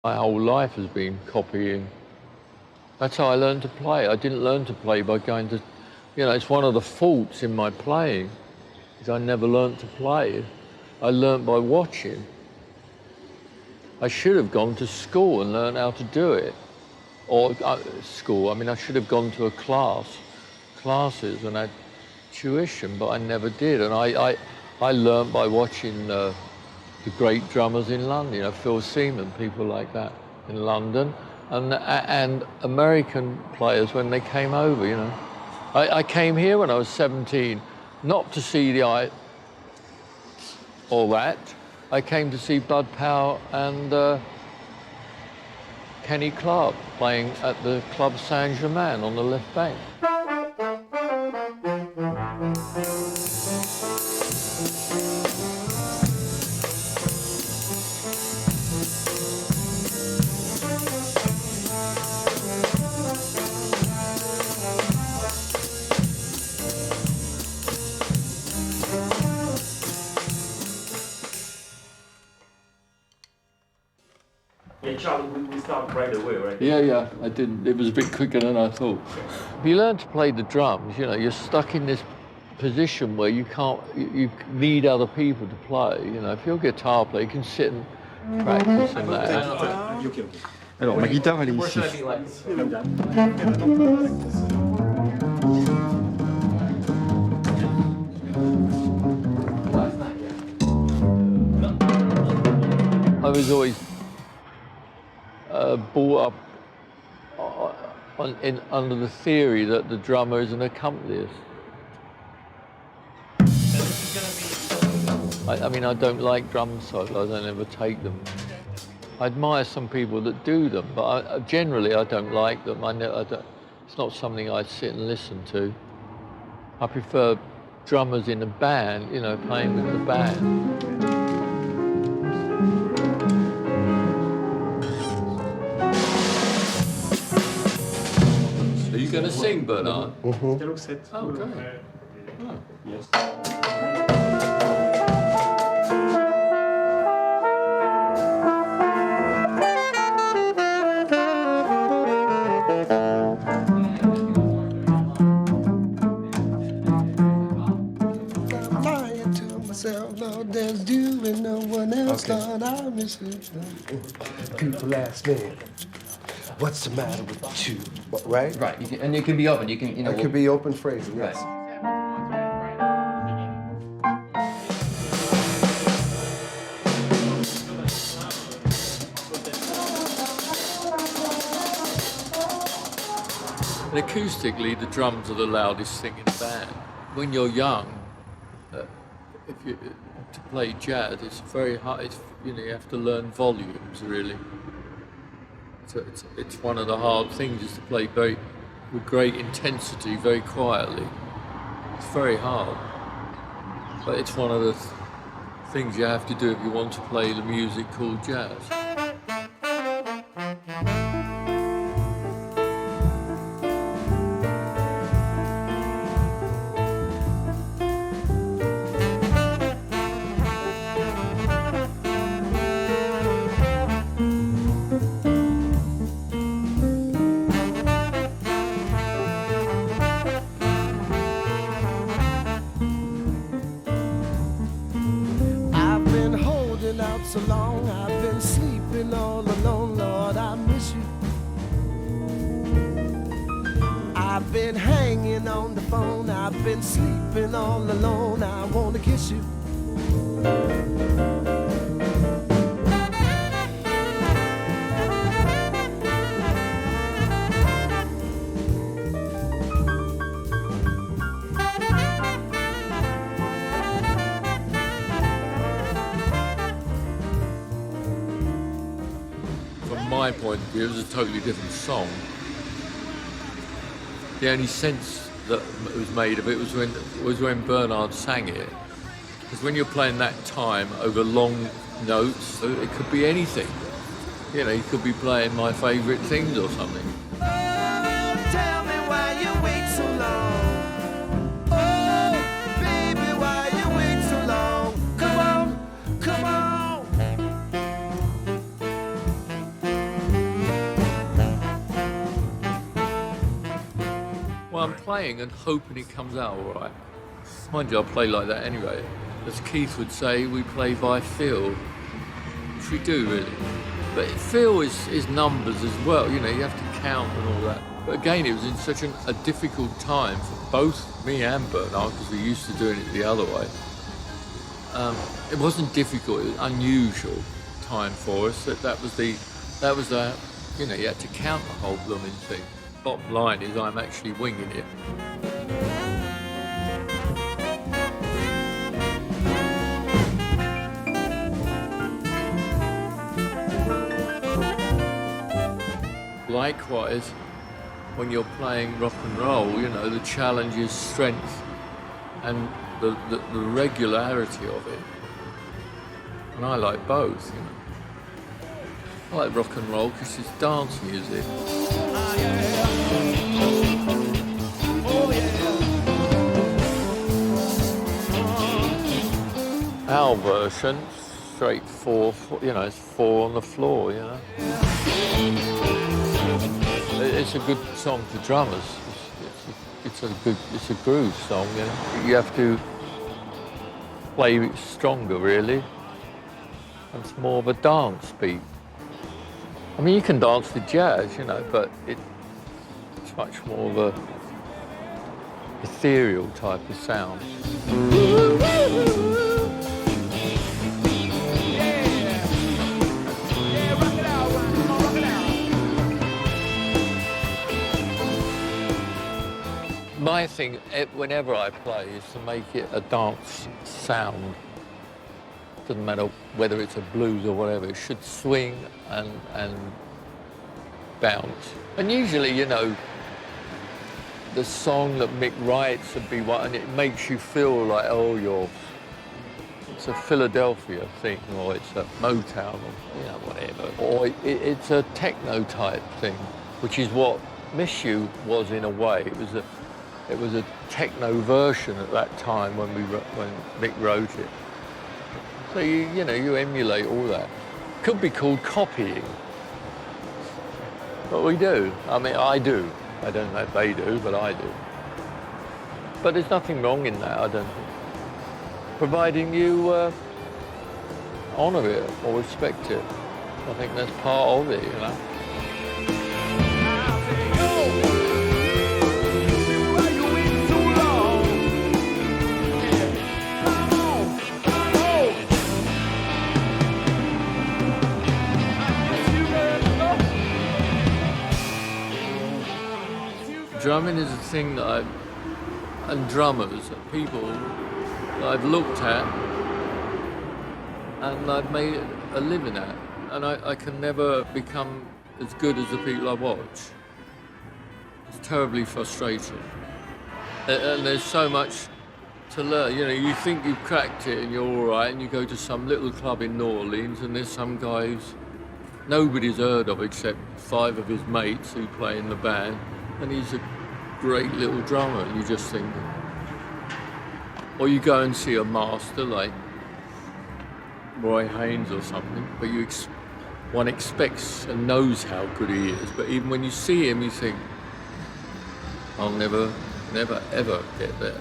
My whole life has been copying. That's how I learned to play. I didn't learn to play by going to, it's one of the faults in my playing, is I never learned to play. I learned by watching. I should have gone to school and learned how to do it. Or school, I should have gone to classes and had tuition, but I never did. And I learned by watching the great drummers in London, Phil Seaman, people like that in London, and American players when they came over, I came here when I was 17, not to see all that. I came to see Bud Powell and Kenny Clark playing at the Club Saint-Germain on the left bank. Yeah, Charlie, we start right away, right? Yeah, I didn't. It was a bit quicker than I thought. If you learn to play the drums, you're stuck in this position where you can't, you need other people to play. If you're a guitar player, you can sit and practice and that. Alors, ma guitare, elle est ici. I was always brought up under the theory that the drummer is an accompanist. I don't like drum solos, I never take them. I admire some people that do them, but generally I don't like them. It's not something I sit and listen to. I prefer drummers in a band, playing with the band. Are you going to sing, Bernard? Mm-hmm. Oh, okay. Oh. Yes. There's you and no one else, Lord, I miss you. People ask me, what's the matter with you? Right? Right, and you can be open. It could be open phrasing, yes. Right. And acoustically, the drums are the loudest thing in the band. When you're young, to play jazz, it's very hard. You have to learn volumes, really. So it's one of the hard things, is to play with great intensity, very quietly. It's very hard, but it's one of the things you have to do if you want to play the music called jazz. So long, I've been sleeping all alone, Lord, I miss you. I've been hanging on the phone, I've been sleeping all alone, I wanna kiss you. My point of view, it was a totally different song. The only sense that was made of it was when Bernard sang it. Because when you're playing that time over long notes, it could be anything. You could be playing my favourite things or something. Oh, tell me why you wait so long. Oh, baby, why you wait so long? Come on, come on. I'm playing and hoping it comes out all right. Mind you, I play like that anyway. As Keith would say, we play by feel, which we do really. But feel is numbers as well, you know, you have to count and all that. But again, it was in such a difficult time for both me and Bernard, because we're used to doing it the other way. It wasn't difficult, it was unusual time for us. That was the, you know, you had to count the whole blooming thing. Bottom line is I'm actually winging it. Likewise, when you're playing rock and roll, you know, the challenge is strength and the regularity of it. And I like both, you know. I like rock and roll because it's dance music. Our version, straight four, you know, it's 4 on the floor, you know. It's a good song for drummers. It's a groove song, you know. You have to play stronger, really. It's more of a dance beat. I mean, you can dance to jazz, you know, but it's much more of a ethereal type of sound. My thing, whenever I play, is to make it a dance sound. Doesn't matter whether it's a blues or whatever, it should swing and bounce. And usually, you know, the song that Mick writes would be one, and it makes you feel like, oh, it's a Philadelphia thing, or it's a Motown, or, you know, whatever. Or it's a techno type thing, which is what Miss You was in a way. It was a techno version at that time when Mick wrote it. So you know, you emulate all that. Could be called copying. But we do. I mean, I do. I don't know if they do, but I do. But there's nothing wrong in that, I don't think. Providing you honour it or respect it. I think that's part of it, you know. Drumming is a thing that and drummers, people that I've looked at and I've made a living at. And I can never become as good as the people I watch. It's terribly frustrating. And there's so much to learn. You know, you think you've cracked it and you're all right, and you go to some little club in New Orleans and there's some guys nobody's heard of except 5 of his mates who play in the band. And he's a great little drummer, and you just think, or you go and see a master like Roy Haynes or something, but one expects and knows how good he is, but even when you see him, you think, I'll never, ever get there.